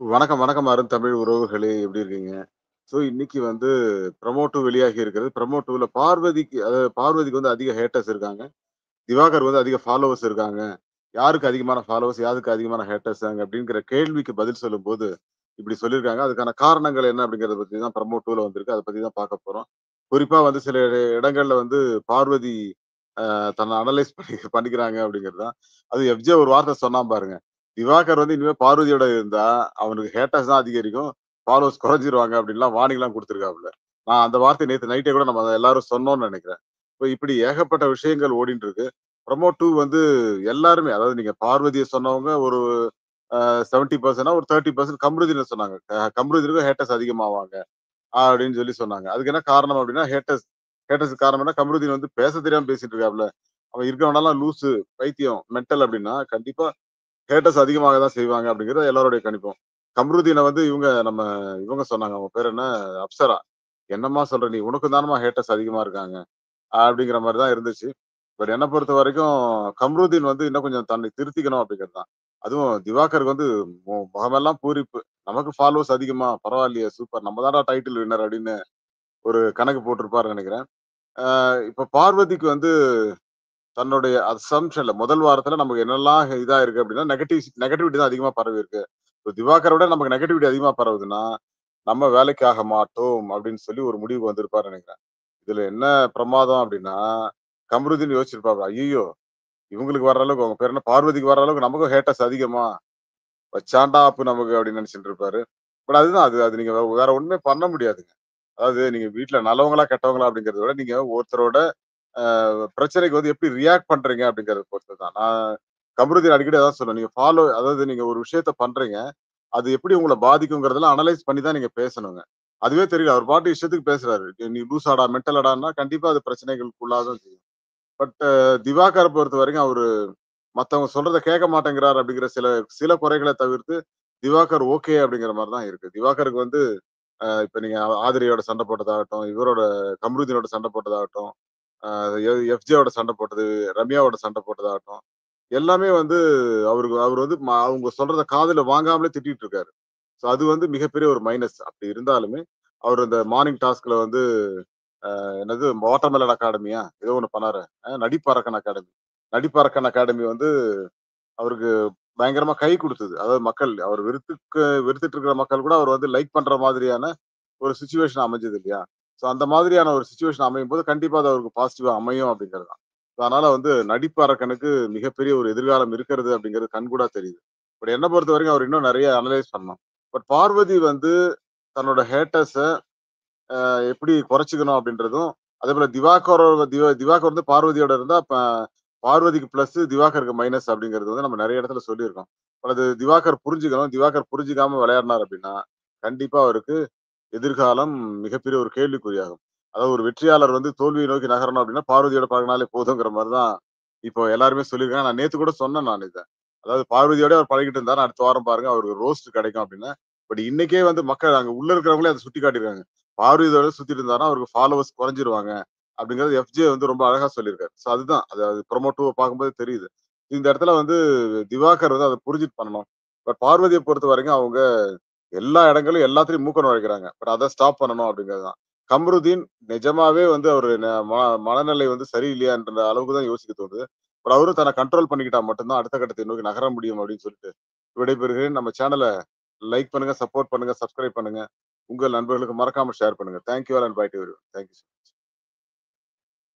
வணக்கம், வணக்கம் அருந்தமிழ் உறவுகளே! எப்படி இருக்கீங்க? இன்னைக்கு வந்து ப்ரமோ 2 வெளியாகி இருக்கிறது. ப்ரமோ 2ல பார்வதிக்கு வந்து அதிக ஹேட்டர்ஸ் இருக்காங்க. திவாகர் வந்து அதிக ஃபாலோவர்ஸ் இருக்காங்க. யாருக்கு அதிகமான ஃபாலோவர்ஸ், யாருக்கு அதிகமான ஹேட்டர்ஸாங்க அப்படிங்கிற கேள்விக்கு பதில் சொல்லும்போது, இப்படி சொல்லியிருக்காங்க. அதுக்கான காரணங்கள் என்ன அப்படிங்கிறத பத்தி தான் ப்ரமோ 2ல வந்திருக்கு. அத பத்தி தான் பார்க்க போறோம். குறிப்பா வந்து சில இடங்கள்ல வந்து பார்வதி தன்னை அனலைஸ் பண்ணிக்கிறாங்க அப்படிங்கிறது தான். அதுவும் எஃப்ஜே ஒரு வார்த்தை சொன்னான் பாருங்க. திவாகர் வந்து இனிமே பார்வதியோட இருந்தா, அவனுக்கு ஹேட்டர்ஸ் தான் அதிகரிக்கும். ஃபாலோவர்ஸ் குறைஞ்சிருவாங்க அப்படின்லாம் வார்னிங்லாம் குடுத்துருக்காப்புல. நான் அந்த வார்த்தைய நேத்து நைட்டே கூட நம்ம எல்லாரும் சொன்னோம்னு நெனைக்கிறேன். இப்படி ஏகப்பட்ட விஷயங்கள் ஓடிட்டு இருக்கு. ப்ரமோ 2 வந்து எல்லாருமே அதாவது நீங்க பார்வதிய சொன்னவங்க ஒரு 70% ஒரு 30% கம்ருதீன சொன்னாங்க. கம்ருதீனுக்கும் ஹேட்டர்ஸ் அதிகமாவாங்க. அப்படின்னு சொன்னாங்க. அதுக்கு என்ன காரணம் அப்படின்னா, ஹேட்டர்ஸ்க்கு காரணம் என்ன, கம்ருதீன் வந்து பேச தெரியாம பேசிட்டு இருக்காப்ல. அவன் இருக்கிறவனெல்லாம் லூசு, பைத்தியம், மென்டல் அப்படின்னா, கண்டிப்பா ஹேட்டர்ஸ் அதிகமாக தான் செய்வாங்க அப்படிங்கிறது எல்லாருடைய கணிப்பும். கம்ருதீன வந்து இவங்க சொன்னாங்க. அவங்க பேர் என்ன? அப்சரா. "என்னம்மா சொல்ற நீ? உனக்கும் தானம்மா ஹேட்டர்ஸ் அதிகமா இருக்காங்க." அப்படிங்கிற மாரி தான் இருந்துச்சு. பட் என்ன பொறுத்தவரைக்கும் கம்ருதீன் வந்து இன்னும் கொஞ்சம் தன்னை திருத்திக்கணும் அப்படிங்கிறது தான். அதுவும் திவாகருக்கு வந்து முகமெல்லாம் பூரிப்பு. நமக்கு ஃபாலோவர்ஸ் அதிகமா, பரவாயில்லையே சூப்பர். நம்ம தான்டா டைட்டில் வின்னர் அப்படின்னு ஒரு கணக்கு போட்டிருப்பாருன்னு நெனைக்கிறேன். இப்ப பார்வதிக்கு வந்து தன்னுடைய அசம்ப்ஷன்ல முதல் வாரத்துல நமக்கு என்னெல்லாம் இதா இருக்கு அப்படின்னா, நெகட்டிவிட்டி தான் அதிகமா பரவியிருக்கு. இப்ப திவாகர விட நமக்கு நெகட்டிவிட்டி அதிகமா பரவுதுன்னா, நம்ம வேலைக்கு ஆக மாட்டோம் அப்படின்னு சொல்லி ஒரு முடிவுக்கு வந்திருப்பாருன்னு நெனைக்கிறேன். இதுல என்ன பிரமாதம் அப்படின்னா, கம்ருதீன் யோசிச்சிருப்பாரு. ஐய்யயோ! இவங்களுக்கு வர்ற அளவுக்கு அவங்க பேர் என்ன பார்வதிக்கு வர்ற அளவுக்கு நமக்கும் ஹேட்டர்ஸ் அதிகமா? வச்சான்டா அப்பு நமக்கு அப்படின்னு நெனைச்சுட்டு இருப்பாரு. பட் அதுதான் அது அது நீங்க வேற ஒண்ணுமே பண்ண முடியாதுங்க. அதாவது நீங்க வீட்ல நல்லவங்களா, கெட்டவங்களா அப்படிங்கிறத விட, நீங்க ஒருத்தரோட பிரச்சனைக்கு வந்து எப்படி ரியாக்ட் பண்றீங்க அப்படிங்கிறத பொறுத்து தான். நான் கம்ருதீன் அடிக்கடி அதான் சொல்லுவேன். அதாவது நீங்க ஒரு விஷயத்த பண்றீங்க. அது எப்படி உங்கள பாதிக்குங்கிறதெல்லாம் அனலைஸ் பண்ணி தான் நீங்க பேசணுங்க. அதுவே தெரியல. அவர் பாட்டு இஷ்டத்துக்கு பேசுறாரு. "நீ லூசாடா, மென்டலாடான்னா" கண்டிப்பா அது பிரச்சனைகளுக்கு உள்ளாக தான் செய்யும். பட் திவாகர பொறுத்தவரைக்கும் அவரு மத்தவங்க சொல்றத கேட்க மாட்டேங்கிறார் அப்படிங்கிற சில சில குறைகள தவிர்த்து, திவாகர் ஓகே அப்படிங்கிற மாரி தான் இருக்கு. திவாகருக்கு வந்து இப்ப நீங்க ஆதிரையோட சண்டை போட்டதாகட்டும், கம்ருதீனோட சண்டை போட்டதாகட்டும், அ எஃப்ஜேவோட சண்டை போட்டது, ரம்யாவோட சண்டை போட்டதாகட்டும், எல்லாமே வந்து அவர் வந்து அவங்க சொல்றத காதுல வாங்காமலே திட்டிட்டு இருக்காரு. அது வந்து மிகப்பெரிய ஒரு மைனஸ். அப்படி இருந்தாலுமே, அவர் அந்த மார்னிங் டாஸ்க்ல வந்து என்னது வாட்டர்மெலன் அகாடமியா? ஏதோ ஒண்ணு பண்ணாரே. நடிப்பரக்கன் அகாடமி. நடிப்பரக்கன் அகாடமி வந்து அவருக்கு பயங்கரமா கை குடுத்தது. அதாவது மக்கள் அவர் வெறுத்துட்டு இருக்கிற மக்கள் கூட அவர் வந்து லைக் பண்ற மாதிரியான ஒரு சிச்சுவேஷன் அமைஞ்சது இல்லையா? அந்த மாதிரியான ஒரு சிச்சுவேஷன் அமையும்போது, கண்டிப்பா அது அவருக்கு பாசிட்டிவா அமையும் அப்படிங்கிறது தான். அதனால வந்து நடிப்பு அரக்கனுக்கு மிகப்பெரிய ஒரு எதிர்காலம் இருக்கிறது அப்படிங்கிறது கண்கூடா தெரியுது. பட் என்ன பொறுத்தவரைக்கும் அவர் இன்னும் நெறைய அனலைஸ் பண்ணணும். பட் பார்வதி வந்து தன்னோட ஹேட்டர்ஸ எப்படி குறைச்சுக்கணும் அப்படின்றதும், அதேபோல திவாகர் வந்து பார்வதியோட இருந்தா, பார்வதிக்கு பிளஸ், திவாகருக்கு மைனஸ் அப்படிங்கிறது வந்து நம்ம நெறைய இடத்துல சொல்லியிருக்கோம். அது திவாகர் புரிஞ்சுக்கணும். திவாகர் புரிஞ்சுக்காம விளையாடினார் அப்படின்னா, கண்டிப்பா அவருக்கு எதிர்காலம் மிகப்பெரிய ஒரு கேள்விக்குறியாகும். அதாவது ஒரு வெற்றியாளர் வந்து தோல்வியை நோக்கி நகரணும் அப்படின்னா, பார்வதியோட பழகுனாலே போதுங்கிற மாரி தான் இப்போ எல்லாருமே சொல்லியிருக்காங்க. நான் நேத்து கூட சொன்னேன் நான் இத. அதாவது பார்வதியோடயே அவர் பழகிட்டு இருந்தாருன்னா, அடுத்த வாரம் பாருங்க அவருக்கு ரோஸ்ட் கிடைக்கும் அப்படின்னு. பட் இன்னைக்கே வந்து மக்கள் அங்க உள்ள இருக்கிறவங்களே அத சுட்டிக்காட்டியிருக்காங்க. பார்வதியோட சுத்திட்டு இருந்தாருன்னா, அவருக்கு ஃபாலோவர்ஸ் குறைஞ்சிருவாங்க. அப்படிங்கிறது எஃப்ஜே வந்து ரொம்ப அழகா சொல்லியிருக்காரு. அதுதான். அது ப்ரமோ 2 பார்க்கும்போது தெரியுது. இந்த இடத்துல வந்து திவாகர் வந்து அத புரிஞ்சுட்டு பண்ணணும். பட் பார்வதிய பொறுத்தவரைக்கும் அவங்க எல்லா இடங்கள்லயும் எல்லாத்துலயும் மூக்க நுழைக்கிறாங்க. பட் அத ஸ்டாப் பண்ணணும் அப்படிங்கிறது தான். கம்ருதீன் நிஜமாவே வந்து அவரு மனநிலை வந்து சரியில்லையான்ற அளவுக்கு தான் யோசிக்க தோணுது. பட் அவரும் தன்னை கண்ட்ரோல் பண்ணிக்கிட்டா மட்டும் தான் அடுத்த கட்டத்தை நோக்கி நகர முடியும் அப்படின்னு சொல்லிட்டு விடைபெறுகிறேன். நம்ம சேனல லைக் பண்ணுங்க, சப்போர்ட் பண்ணுங்க, சப்ஸ்கிரைப் பண்ணுங்க. உங்கள் நண்பர்களுக்கு மறக்காம ஷேர் பண்ணுங்க. Thank you all and bye to everyone. Thank you.